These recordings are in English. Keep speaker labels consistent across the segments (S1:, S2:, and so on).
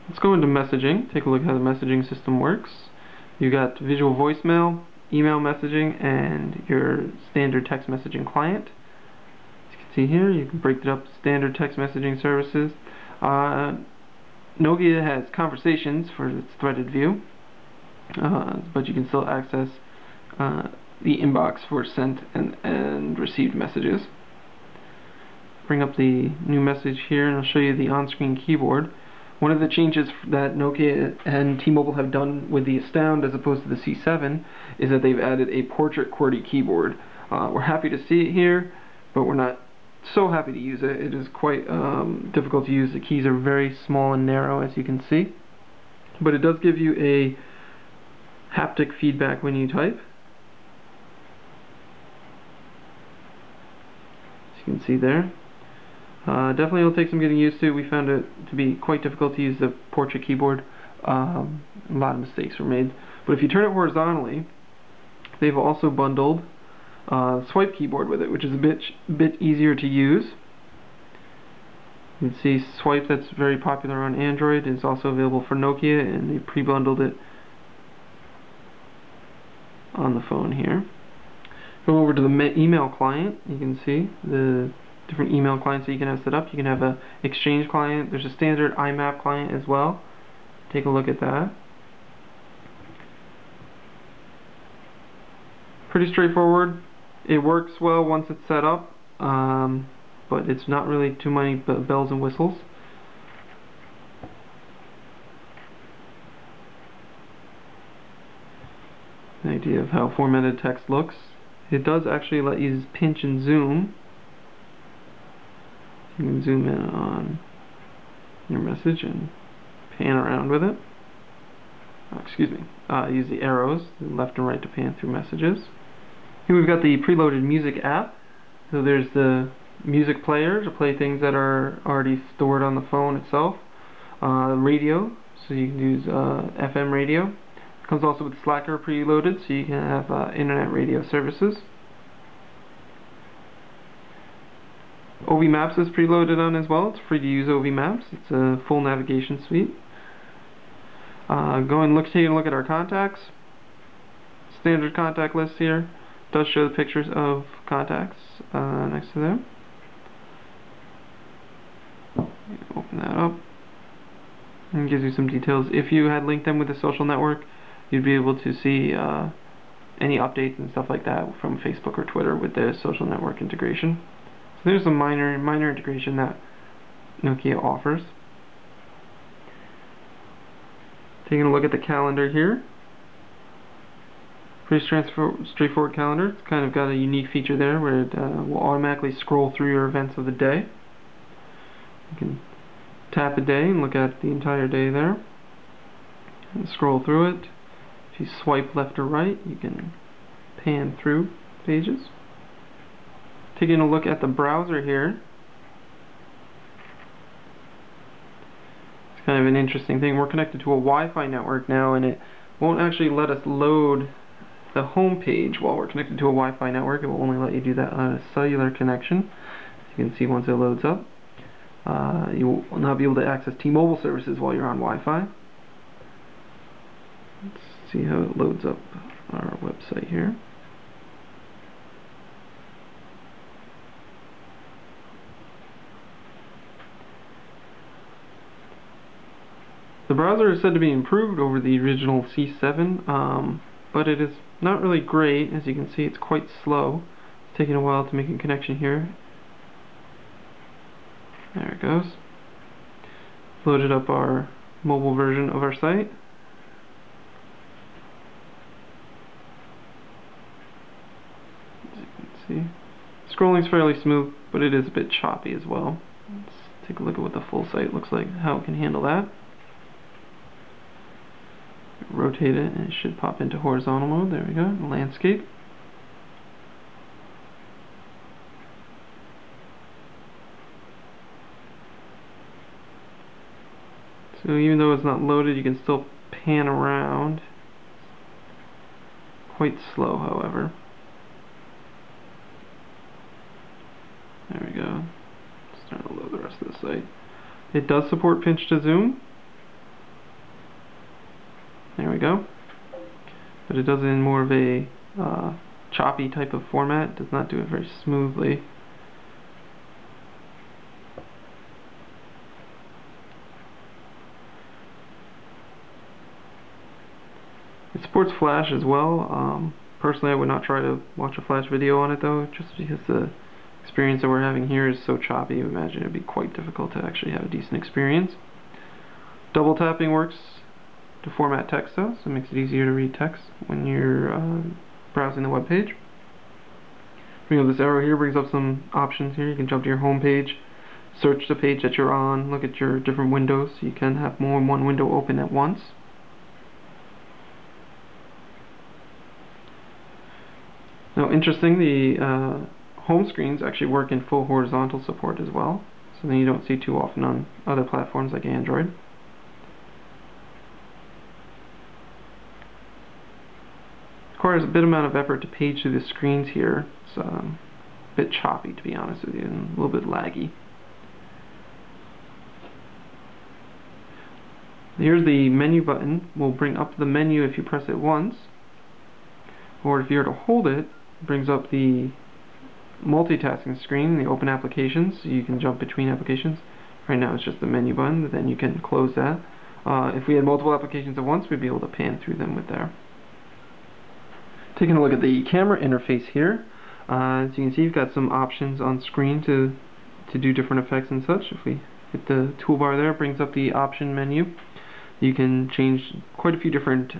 S1: Let's go into messaging, take a look at how the messaging system works. You got visual voicemail, email messaging, and your standard text messaging client. As you can see here, you can break it up standard text messaging services. Nokia has conversations for its threaded view, but you can still access the inbox for sent and received messages. Bring up the new message here, and I'll show you the on-screen keyboard. One of the changes that Nokia and T-Mobile have done with the Astound as opposed to the C7 is that they've added a portrait QWERTY keyboard. We're happy to see it here, but we're not so happy to use it. It is quite difficult to use. The keys are very small and narrow, as you can see. But it does give you a haptic feedback when you type. As you can see there. Definitely it'll take some getting used to. We found it to be quite difficult to use the portrait keyboard. A lot of mistakes were made. But if you turn it horizontally, they've also bundled swipe keyboard with it, which is a bit easier to use. You can see swipe, that's very popular on Android, is also available for Nokia, and they pre-bundled it on the phone here. Go over to the email client. You can see the different email clients that you can have set up. You can have a Exchange client. There's a standard IMAP client as well. Take a look at that. Pretty straightforward. It works well once it's set up, but it's not really too many bells and whistles. An idea of how formatted text looks. It does actually let you pinch and zoom. You can zoom in on your message and pan around with it. Use the arrows, left and right, to pan through messages. Here we've got the preloaded music app. So there's the music player to play things that are already stored on the phone itself. Radio, so you can use FM radio. It comes also with Slacker preloaded, so you can have internet radio services. OV Maps is preloaded on as well. It's free to use OV Maps. It's a full navigation suite. Taking a look at our contacts. Standard contact list here. Does show the pictures of contacts next to them. Open that up. And it gives you some details. If you had linked them with a social network, you'd be able to see any updates and stuff like that from Facebook or Twitter with the social network integration. So there's a minor integration that Nokia offers. Taking a look at the calendar here. Pretty straightforward calendar. It's kind of got a unique feature there where it will automatically scroll through your events of the day. You can tap a day and look at the entire day there and scroll through it. If you swipe left or right, you can pan through pages. Taking a look at the browser here. It's kind of an interesting thing. We're connected to a Wi-Fi network now, and it won't actually let us load the home page while we're connected to a Wi-Fi network. It will only let you do that on a cellular connection. As you can see, once it loads up, you will not be able to access T-Mobile services while you're on Wi-Fi. Let's see how it loads up our website here. The browser is said to be improved over the original C7, but it is not really great. As you can see, it's quite slow. It's taking a while to make a connection here. There it goes. Loaded up our mobile version of our site. As you can see, scrolling is fairly smooth, but it is a bit choppy as well. Let's take a look at what the full site looks like, how it can handle that. Rotate it and it should pop into horizontal mode. There we go, landscape. So even though it's not loaded, you can still pan around. Quite slow, however. There we go. Starting to load the rest of the site. It does support pinch to zoom. There we go. But it does it in more of a choppy type of format. It does not do it very smoothly. It supports Flash as well. Personally, I would not try to watch a Flash video on it though, just because the experience that we're having here is so choppy. I imagine it would be quite difficult to actually have a decent experience. Double tapping works to format text though, so it makes it easier to read text when you're browsing the web page. Bring up this arrow here, brings up some options here. You can jump to your home page, search the page that you're on, look at your different windows, so you can have more than one window open at once. Now, interesting, the home screens actually work in full horizontal support as well, something you don't see too often on other platforms like Android. Requires a bit amount of effort to page through the screens here. It's a bit choppy, to be honest with you, and a little bit laggy. Here's the menu button. We'll bring up the menu if you press it once, or if you were to hold it, it brings up the multitasking screen, the open applications, so you can jump between applications. Right now it's just the menu button, but then you can close that. If we had multiple applications at once, we'd be able to pan through them with there. Taking a look at the camera interface here, as you can see, you've got some options on screen to do different effects and such. If we hit the toolbar there, it brings up the option menu. You can change quite a few different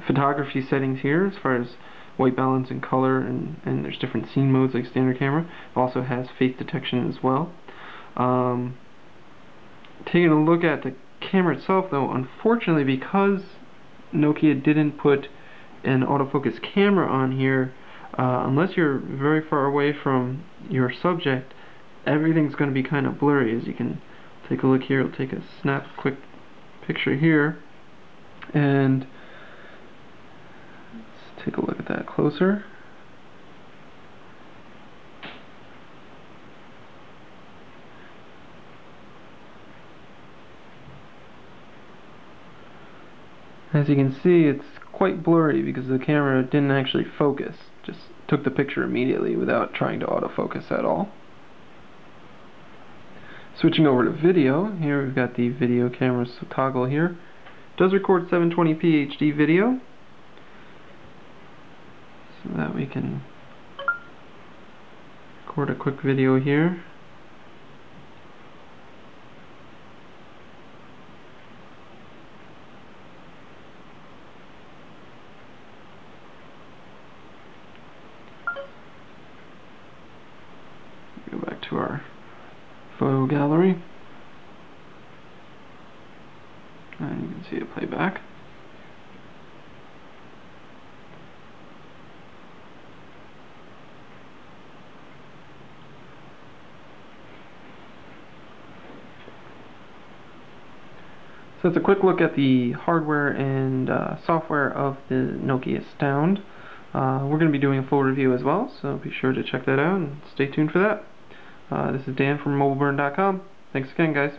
S1: photography settings here, as far as white balance and color, and there's different scene modes like standard camera. It also has face detection as well. Taking a look at the camera itself though, unfortunately, because Nokia didn't put an autofocus camera on here, unless you're very far away from your subject, everything's going to be kind of blurry. As you can take a look here, I'll take a quick picture here, and let's take a look at that closer. As you can see, it's quite blurry because the camera didn't actually focus, just took the picture immediately without trying to autofocus at all. Switching over to video, here we've got the video camera toggle here. It does record 720p HD video, so that we can record a quick video here. Go back to our photo gallery, and you can see it play back. So that's a quick look at the hardware and software of the Nokia Astound. We're going to be doing a full review as well, so be sure to check that out and stay tuned for that. This is Dan from mobileburn.com. Thanks again, guys.